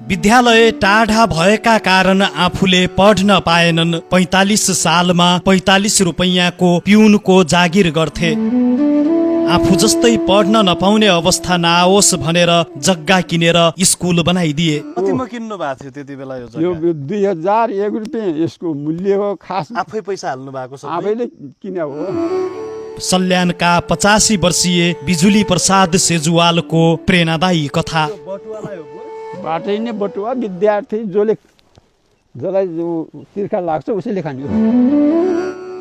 विद्यालय टाढा भएका कारण आफूले पढ्न पाएनन्। 45 सालमा 45 रुपैयाँको पिउनको जागिर गर्थे। आफू जस्तै पढ्न नपाउने अवस्था नआओस् भनेर जग्गा किनेर स्कुल बनाइदिए। कतिमा किन्नु भएको थियो त्यति बेला यो जग्गा? यो 2001 रुपियाँ यसको मूल्य हो। खास आफै पैसा हाल्नु भएको छ? आफैले किने हो। सल्यानका 85 वर्षीय बिजुली प्रसाद सेजुवालको प्रेरणादायी कथा। बाटै नै बटुवा विद्यार्थी जसलाई तिर्खा लाग्छ उसैले खाने हो।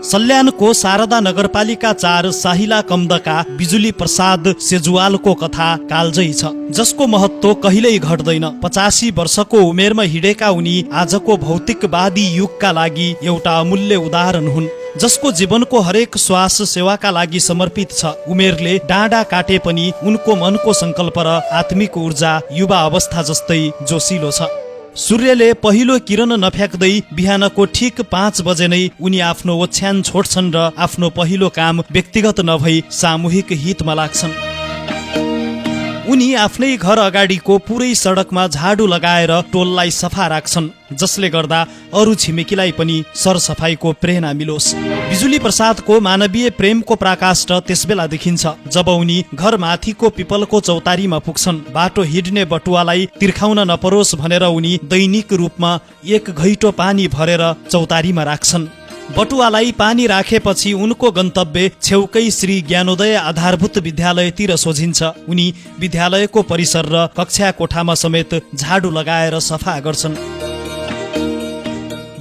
सल्यानको शारदा नगरपालिका 4 साहिला कम्दका बिजुली प्रसाद सेजुवालको कथा कालजयी छ, जसको महत्त्व कहिल्यै घट्दैन। 85 वर्षको उमेरमा हिँडेका उनी आजको भौतिकवादी युगका लागि एउटा अमूल्य उदाहरण हुन्, जसको जीवनको हरेक श्वास सेवाका लागि समर्पित छ। उमेरले डाँडा काटे पनि उनको मनको संकल्प र आत्मिक ऊर्जा युवा अवस्था जस्तै जोसिलो छ। सूर्यले पहिलो किरण नफ्याक्दै बिहानको ठिक 5 बजे नै उनी आफ्नो ओछ्यान छोड्छन् र आफ्नो पहिलो काम व्यक्तिगत नभई सामूहिक हितमा लाग्छन्। उनी आफ्नै घर अगाडिको पुरै सडकमा झाडु लगाएर टोललाई सफा राख्छन्, जसले गर्दा अरू छिमेकीलाई पनि सरसफाइको प्रेरणा मिलोस्। बिजुली प्रसादको मानवीय प्रेमको प्रकाष्ठ त्यसबेला देखिन्छ जब उनी घर माथिको पिपलको चौतारीमा पुग्छन्। बाटो हिँड्ने बटुवालाई तिर्खाउन नपरोस् भनेर उनी दैनिक रूपमा 1 घैटो पानी भरेर चौतारीमा राख्छन्। बटुवालाई पानी राखेपछि उनको गन्तव्य छेउकै श्री ज्ञानोदय आधारभूत विद्यालयतिर सोझिन्छ। उनी विद्यालयको परिसर र कक्षा कोठामा समेत झाडु लगाएर सफा गर्छन्।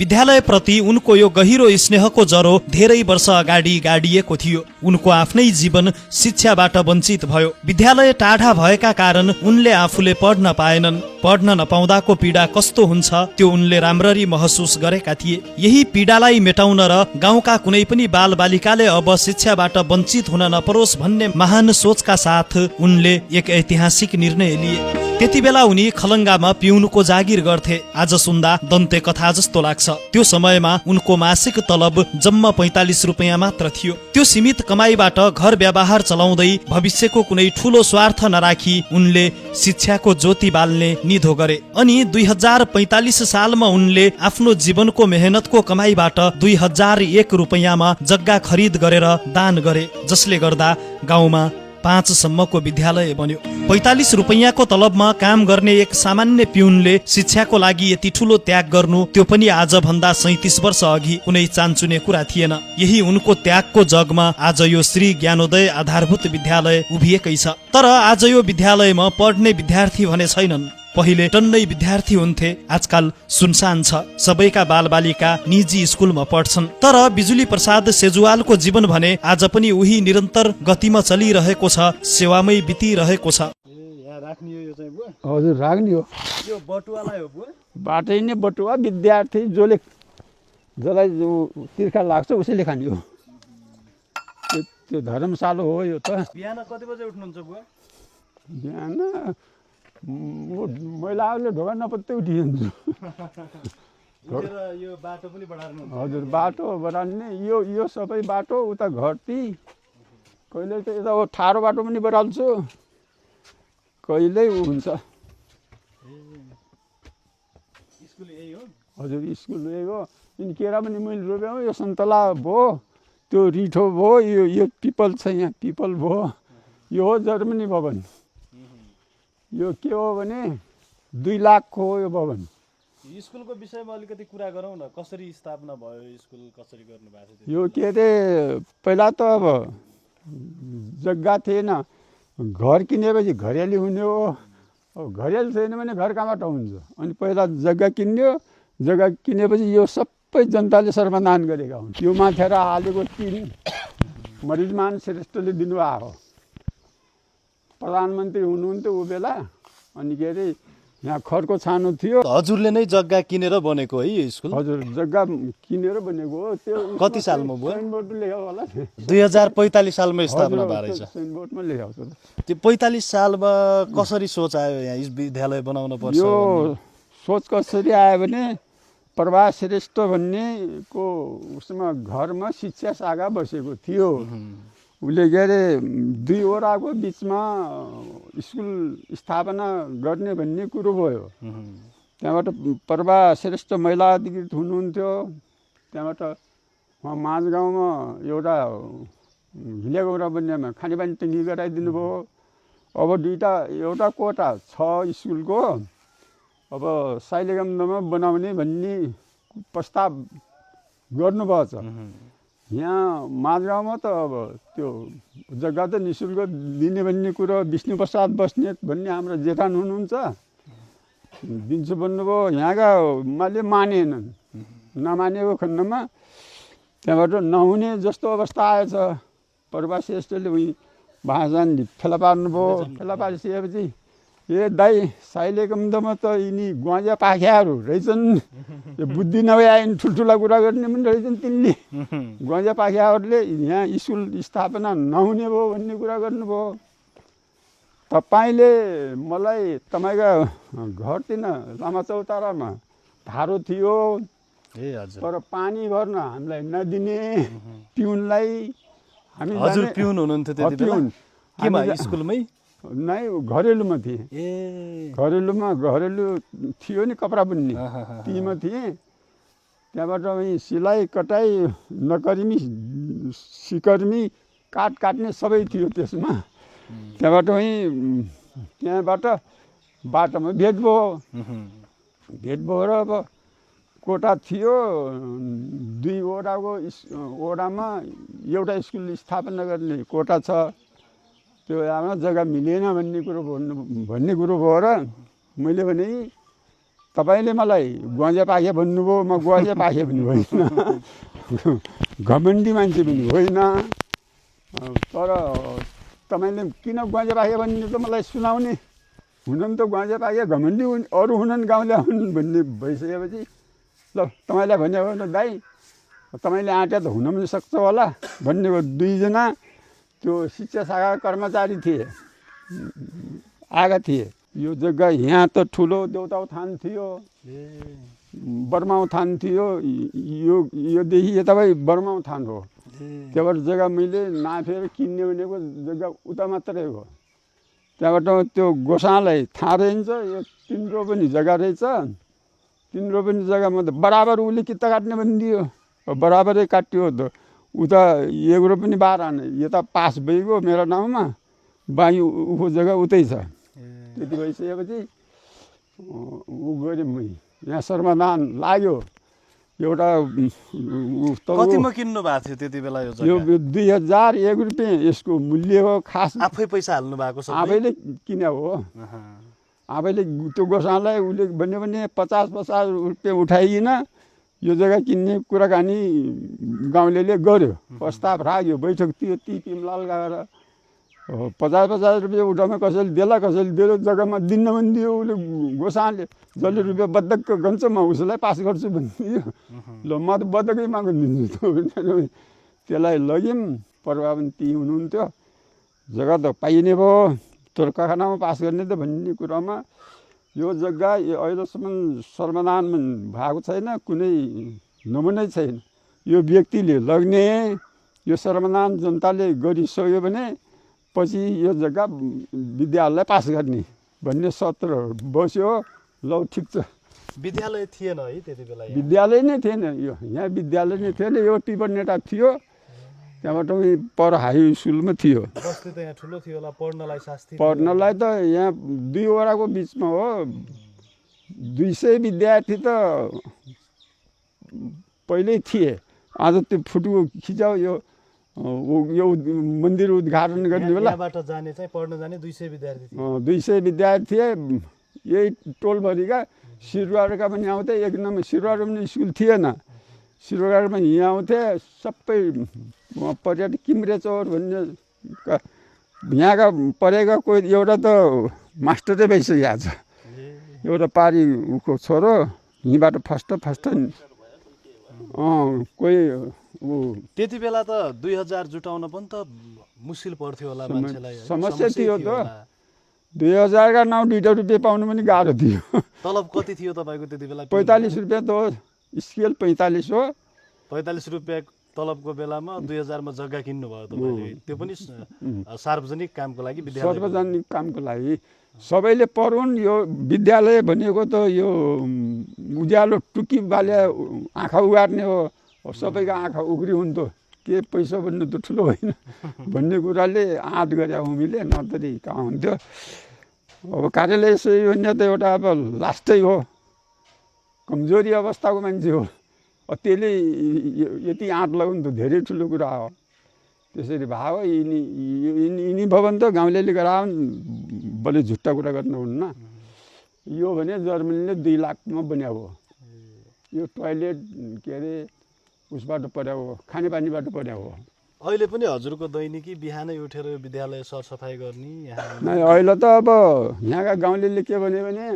विद्यालयप्रति उनको यो गहिरो स्नेहको जरो धेरै वर्ष अगाडि गाडिएको थियो। उनको आफ्नै जीवन शिक्षाबाट वञ्चित भयो। विद्यालय टाढा भएका कारण उनले आफूले पढ्न पाएनन्। पढ्न नपाउँदाको पीडा कस्तो हुन्छ त्यो उनले राम्ररी महसुस गरेका थिए। यही पीडालाई मेटाउन र गाउँका कुनै पनि बालबालिकाले अब शिक्षाबाट वञ्चित हुन नपरोस् भन्ने महान सोचका साथ उनले एक ऐतिहासिक निर्णय लिए। त्यति बेला उनी खलङ्गामा पिउनुको जागिर गर्थे। आज सुन्दा दन्ते कथा जस्तो लाग्छ। त्यो समयमा उनको मासिक तलब जम्मा 45 रुपैयाँ मात्र थियो। त्यो सीमित कमाईबाट घर व्यवहार चलाउँदै भविष्यको कुनै ठूलो स्वार्थ नराखी उनले शिक्षाको ज्योति बाल्ने निधो गरे। अनि 2045 सालमा उनले आफ्नो जीवनको मेहनतको कमाईबाट 2001 रुपैयाँमा जग्गा खरिद गरेर दान गरे, जसले गर्दा गाउँमा 5 सम्मको विद्यालय बन्यो। 45 रुपैयाँको तलबमा काम गर्ने एक सामान्य पिउनले शिक्षाको लागि यति ठूलो त्याग गर्नु, त्यो पनि आज भन्दा 37 वर्ष अघि कुनै चान्चुने कुरा थिएन। यही उनको त्यागको जगमा आज यो श्री ज्ञानोदय आधारभूत विद्यालय उभिएकै छ। तर आज यो विद्यालयमा पढ्ने विद्यार्थी भने छैनन्। पहिले टन्नै विद्यार्थी हुन्थे, आजकल सुनसान छ। सबैका बालबालिका निजी स्कुलमा पढ्छन्। तर बिजुली प्रसाद सेजुवालको जीवन भने आज पनि उही निरन्तर गतिमा चलिरहेको छ, सेवामै बितिरहेको छ। हजुर राख्ने हो। यो बटुवालाई हो बुवा? बाटै नै बटुवा विद्यार्थी जसलाई तिर्खा लाग्छ उसैले खाने हो। त्यो धर्मशाला हो यो त। बिहान कति बजे उठ्नुहुन्छ बुवा? बिहान महिलाहरूले ढोका नपत्तै उठिन्छ। यो बाटो पनि बढार्नु? हजुर बाटो बढाल्ने यो सबै बाटो उता घरती, कहिले त यता ठाडो बाटो पनि बढाल्छु, कहिल्यै हुन्छ। स्कुल यही हो? हजुर स्कुल यही हो। यिनी केरा पनि मैले रोप्यो। यो सन्तला भयो, त्यो रिठो भयो, यो पिपल छ, यहाँ पिपल भयो। यो हो जर्मनी भवन। यो के हो भने 2 लाखको हो यो भवन। स्कुलको विषयमा अलिकति कुरा गरौँ न। कसरी स्थापना भयो स्कुल, कसरी गर्नु भएको थियो? यो के अरे पहिला त अब जग्गा थिएन। घर किनेपछि घरेली हुने हो। अब घरेली छैन भने घर कहाँबाट हुन्छ? अनि पहिला जग्गा किन्यो। जग्गा किनेपछि यो सबै जनताले सर्वदान गरेका हुन्। यो माथेर हालेको टिन मरिजमान श्रेष्ठले दिनुभएको हो। प्रधानमन्त्री हुनुहुन्थ्यो ऊ बेला। अनि के अरे यहाँ खरको छानो थियो। हजुरले नै जग्गा किनेर बनेको है यो स्कुल? हजुर जग्गा किनेर बनेको हो। त्यो कति सालमा भयो? साइनबोर्ड लेखेको होला। 2045 सालमा स्थापना भएको रहेछ। साइनबोर्डमा लेखेको छ। त्यो 45 सालमा कसरी सोच आयो यहाँ विद्यालय बनाउन पर्छ? यो सोच कसरी आयो भने प्रभा श्रेष्ठ भन्ने को उसमा घरमा शिक्षा शाखा बसेको थियो। उसले के अरे दुईवटाको बिचमा स्कुल स्थापना गर्ने भन्ने कुरो भयो। त्यहाँबाट प्रभा श्रेष्ठ महिला अधिकृत हुनुहुन्थ्यो। त्यहाँबाट उहाँ माझगाउँमा एउटा हिलेगौरा बन्नेमा खानेपानी टङ्की गराइदिनु भयो। अब एउटा कोठा छ स्कुलको अब साइलेगम्दमा बनाउने भन्ने प्रस्ताव गर्नुभएको छ। यहाँ माझगाउँमा त अब त्यो जग्गा त निःशुल्क दिने भन्ने कुरो विष्णुप्रसाद बस्नेत भन्ने हाम्रो जेठान हुनुहुन्छ, दिन्छु भन्नुभयो। यहाँका माले मानेनन्। नमानेको खण्डमा त्यहाँबाट नहुने जस्तो अवस्था आएछ। प्रभा श्रेष्ठले उही भाषाले फेला पार्नुभयो। फेला पारिसकेपछि ए दाइ साइलेगम्दमा त यिनी ग्वाजा पाख्याहरू रहेछन्, बुद्धि नभए ठुल्ठुला कुरा गर्ने पनि रहेछन्। तिनले ग्वाजा पाख्याहरूले यहाँ स्कुल स्थापना नहुने भयो भन्ने कुरा गर्नुभयो। तपाईँले मलाई तपाईँका घरतिर लामाचौतारामा धारो थियो, तर पानी भर्न हामीलाई नदिने पिउनलाई। हामी हजुर पिउन हुनुहुन्थ्यो त्यति बेला? केमा स्कुलमै? नै घरेलुमा थिएँ। घरेलु थियो नि कपडा बुन्ने, तीमा थिएँ। त्यहाँबाट सिलाइ कटाइ नकर्मी सिकर्मी काट्ने सबै थियो त्यसमा। त्यहाँबाट त्यहाँबाट बाटोमा भेट भयो र अब कोटा थियो। दुईवटाको वडामा एउटा स्कुल स्थापना गर्ने कोटा छ। त्यो हाम्रो जग्गा मिलेन भन्ने कुरो भयो र मैले भने तपाईँले मलाई ग्वाजा पाखे भन्नुभयो, म ग्वाजा पाखे पनि होइन, घमण्डी मान्छे पनि होइन। तर तपाईँले किन ग्वाजा पाखे भन्ने त मलाई सुनाउने। हुन त ग्वाजा पाखे घमण्डी अरू हुनन् गाउँले हुन् भन्ने भइसकेपछि ल तपाईँलाई भन्यो भने दाइ तपाईँले आँट्या त हुन पनि सक्छ होला भन्ने दुईजना त्यो शिक्षा शाखा कर्मचारी थिए, आएका थिए। यो जग्गा यहाँ त ठुलो देउताउ थान थियो, बर्माउ थान थियो। योदेखि यतापट्टि बर्माउ थान हो। त्यहाँबाट जग्गा मैले नाफेर किन्ने भनेको जग्गा उता मात्रै हो। त्यहाँबाट त्यो गोसालाई थाहा रहन्छ यो तिम्रो पनि जग्गा रहेछ, तिम्रो पनि जग्गामा त बराबर उसले किता काट्ने भनिदियो। बराबरै काट्यो त उता एग्रो पनि बाह्र आने यता पास भइगयो मेरो नाउँमा, बाँकी उको जग्गा उतै छ। त्यति भइसकेपछि ऊ गऱ्यो। मै यहाँ सर्वदान लाग्यो एउटा। कतिमा किन्नु भएको थियो त्यति बेला यो जग्गा? यो 2001 रुपियाँ यसको मूल्य हो। खास आफै पैसा हाल्नु भएको छ? आफैले किने हो। आफैले त्यो गोसालाई उसले भन्यो भने 50 रुपियाँ उठाइकन यो जग्गा किन्ने कुराकानी गाउँलेले गर्यो। प्रस्ताव राख्यो, बैठक थियो। ती पिमलाल गएर 50 रुपियाँ उठाउन कसैले देला, कसैले दियो। जग्गामा दिन्न भनिदियो उसले गोसाले। जसले रुपियाँ बद्धक गन्छ म उसलाई पास गर्छु भनिदियो। ल म त बद्धकै माग्नु दिन्छु। त्यसलाई लग्यौँ। प्रभा पनि ती हुनुहुन्थ्यो। जग्गा त पाइने भयो, तर कारखानामा पास गर्ने त भन्ने कुरामा यो जग्गा अहिलेसम्म सर्वदान भएको छैन, कुनै नमुनै छैन। यो व्यक्तिले लग्ने, यो सर्वदान जनताले गरिसक्यो भने पछि यो जग्गा विद्यालय पास गर्ने भन्ने सत्र बस्यो। ल ठिक छ। विद्यालय थिएन है त्यति बेला? विद्यालय नै थिएन। यो यहाँ विद्यालय नै थिएन। यो टिपनेटा थियो। त्यहाँबाट पर हाई स्कुलमा थियो। बस्ती त यहाँ ठुलो थियो होला पढ्नलाई? शास्त्री पढ्नलाई त यहाँ दुईवटाको बिचमा हो। 200 विद्यार्थी त पहिल्यै थिए। आज त्यो फुटुको खिचाउ यो मन्दिर उद्घाटन गर्ने बेला यहाँबाट जाने चाहिँ पढ्न जाने 200 विद्यार्थी थिए। 200 विद्यार्थी थिए। यही टोलभरिका सिरुवारका पनि आउँथे। एक नम्बर सिरुवार पनि स्कुल थिएन। सिरुवारमा यहाँ आउँथे सबै पर्यटक। किम्रेचौर भन्ने यहाँका परेका कोही एउटा त मास्टरै भइसकेको छ। एउटा पारी उको छोरो यहीँबाट फर्स्ट कोही ऊ। त्यति बेला त 2000 जुटाउन पनि त मुस्किल पर्थ्यो होला मान्छेलाई? समस्या थियो त। 2000 का नाउँ 2 रुपियाँ पाउनु पनि गाह्रो थियो। तलब कति थियो तपाईँको त्यति बेला? 45 रुपियाँ त हो। स्केल 45 हो। 45 रुपियाँ तलबको बेलामा 2000 मा जग्गा किन्नु भयो तपाईले, त्यो पनि सार्वजनिक कामको लागि, विद्यालय सार्वजनिक कामको लागि। सबैले पढुन्, यो विद्यालय भनेको त यो उज्यालो टुकी बाले आँखा उगार्ने हो, सबैको आँखा उग्री हुन्थ्यो, के पैसा भन्नु त ठुलो होइन भन्ने कुराले आँट गरे हामीले, नतरी कहाँ हुन्थ्यो। अब कार्यालय सही भन्ने त एउटा अब लास्टै हो, कमजोरी अवस्थाको मान्छे हो, त्यसले यति आँट लगाउनु त धेरै ठुलो कुरा हो। त्यसरी भयो, यिनी भयो भने त गाउँलेले गराउन्, बले झुट्टा कुरा गर्नु हुन्न। यो भने जर्मनीले 2 लाखमा बनाएको हो, यो टोयलेट के अरे उसबाट पऱ्याएको हो, खानेपानीबाट पऱ्याएको हो। अहिले पनि हजुरको दैनिकी बिहानै उठेर विद्यालय सरसफाइ गर्ने यहाँ? नै, अहिले त अब यहाँका गाउँलेले के भन्यो भने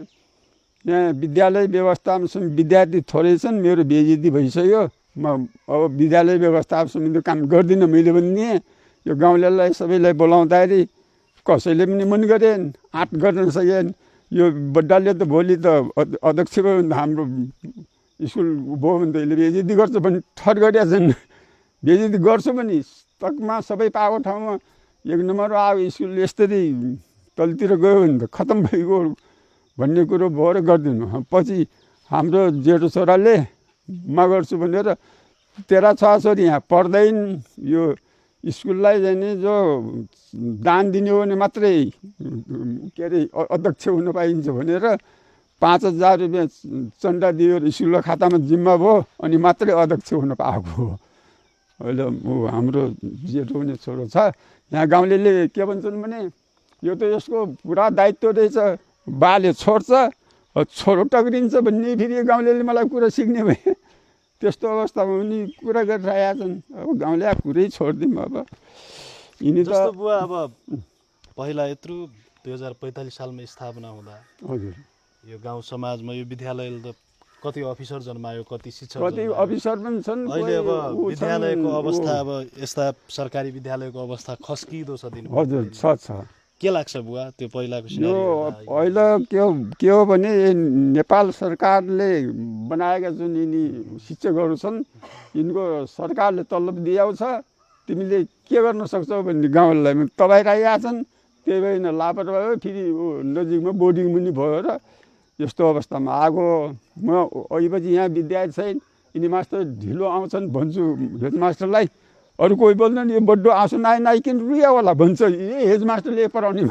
यहाँ विद्यालय व्यवस्थापन समिति विद्यार्थी थोरै छन्, मेरो बेइज्जती भइसक्यो, म अब विद्यालय व्यवस्थापन समितिको काम गर्दिनँ मैले भन्ने। यो गाउँलेलाई सबैलाई बोलाउँदाखेरि कसैले पनि मन गरेन, आँट गर्न सकेन। यो बड्डाले त भोलि त अध्यक्ष भयो भने त हाम्रो स्कुल भयो भने त यसले बेइज्जती गर्छ भने ठर गरिया छन्। बेइज्जती गर्छु भने तकमा सबै पाएको ठाउँमा 1 नम्बर आयो, स्कुल यस्तरी तलतिर गयो भने त खतम भइगयो भन्ने कुरो भएर गरिदिनु। पछि हाम्रो जेठो छोराले म गर्छु भनेर 13 छोराछोरी यहाँ पढ्दैन, यो स्कुललाई जाने जो दान दिने हो भने मात्रै के अरे अध्यक्ष हुन पाइन्छ भनेर 5000 रुपियाँ चन्दा दियो, स्कुलको खातामा जिम्मा भयो, अनि मात्रै अध्यक्ष हुन पाएको हो। अहिले हाम्रो जेठो हुने छोरो छ, यहाँ गाउँलेले के भन्छन् भने यो त यसको पुरा दायित्व रहेछ, बाले छोड्छ, छोरो टक्रिन्छ भन्ने फेरि गाउँलेले मलाई कुरा सिक्ने भए। त्यस्तो अवस्थामा पनि कुरा गरिरहेका छन्। अब गाउँले कुरै छोडिदिउँ। अब यिनी त जस्तो बुवा अब पहिला यत्रो 2045 सालमा स्थापना हुँदा हजुर यो गाउँ समाजमा यो विद्यालयले त कति अफिसर जन्मायो, कति शिक्षक कति अफिसर पनि छन्। अहिले अब विद्यालयको अवस्था, अब यस्ता सरकारी विद्यालयको अवस्था खस्किदो छ दिन? हजुर छ छ। के लाग्छ बुवा त्यो पहिलाको यो सिनारी? अहिले के हो भने नेपाल सरकारले बनाएका जुन यिनी शिक्षकहरू छन्, यिनको सरकारले तलब दिएको छ, तिमीले के गर्न सक्छौ भन्ने गाउँलाई दबाइरहेका छन्। त्यही भएर लापरवाही भयो, फेरि नजिकमा बोर्डिङ पनि भयो र यस्तो अवस्थामा आएको। म अहिलेपछि यहाँ विद्यार्थी छैन, यिनी मास्टर ढिलो आउँछन् भन्छु हेडमास्टरलाई, अरू कोही बोल्दैन, यो बड्डो आँसु नाइकिन रुया होला भन्छ, हेड मास्टरले पढाउने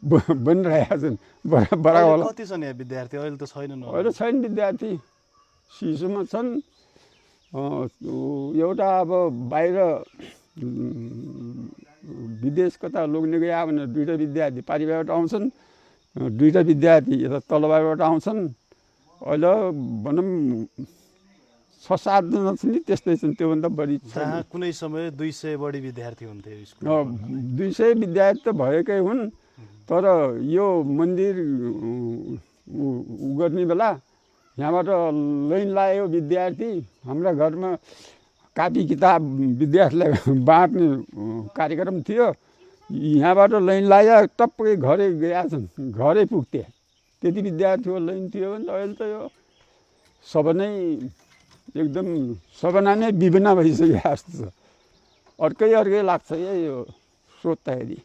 भनिरहेका छन्। बराबर कति छन् यहाँ विद्यार्थी? अहिले त छैनन्। अहिले छैन विद्यार्थी, शिशुमा छन्। एउटा अब बाहिर विदेश कता लोग्ने गए भने 2टा विद्यार्थी पारिवारिकबाट आउँछन्, 2टा विद्यार्थी यता तलबारबाट आउँछन्। अहिले भनौँ 6-7 जना छन् नि, त्यस्तै छन्, त्योभन्दा बढी जहाँ कुनै समय 200 बढी विद्यार्थी हुन्थे स्कुल। 200 विद्यार्थी त भएकै हुन्, तर यो मन्दिर गर्ने बेला यहाँबाट लाइन लाग्यो विद्यार्थी। हाम्रा घरमा कापी किताब विद्यार्थीलाई बाँड्ने कार्यक्रम थियो, यहाँबाट लाइन लाग्यो, टप्पै घरै गएका छन्, घरै पुग्थे, त्यति विद्यार्थीको लाइन थियो भने त अहिले त यो सब नै एकदम सबना नै विभिन्न भइसकेको जस्तो छ। अर्कै लाग्छ क्या यो सोच्दाखेरि,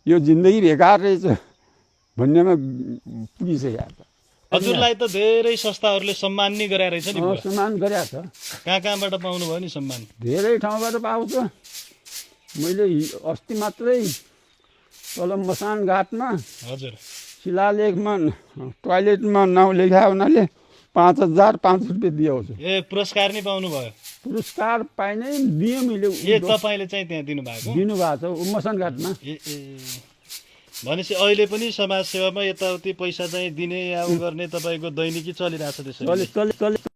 यो जिन्दगी बेकार रहेछ भन्नेमा पुगिसकेको छ। हजुरलाई त धेरै संस्थाहरूले सम्मान नि गराएर रहेछ नि? सम्मान गरेको छ। कहाँबाट पाउनु भयो नि सम्मान? धेरै ठाउँबाट पाउँछ। मैले अस्ति मात्रै तल मसान घाटमा हजुर शिलालेखमा टोयलेटमा नाउँ लेखायो हुनाले 5005 रुपियाँ दिएको छु। ए पुरस्कार नि पाउनु भयो? पुरस्कार पाइनै दिएँ मैले। तपाईँले चाहिँ त्यहाँ दिनुभएको? दिनुभएको छ मसान घाटमा। भनेपछि अहिले पनि समाज सेवामा यताउति पैसा चाहिँ दिने या गर्ने तपाईँको दैनिकी चलिरहेछ त्यसरी?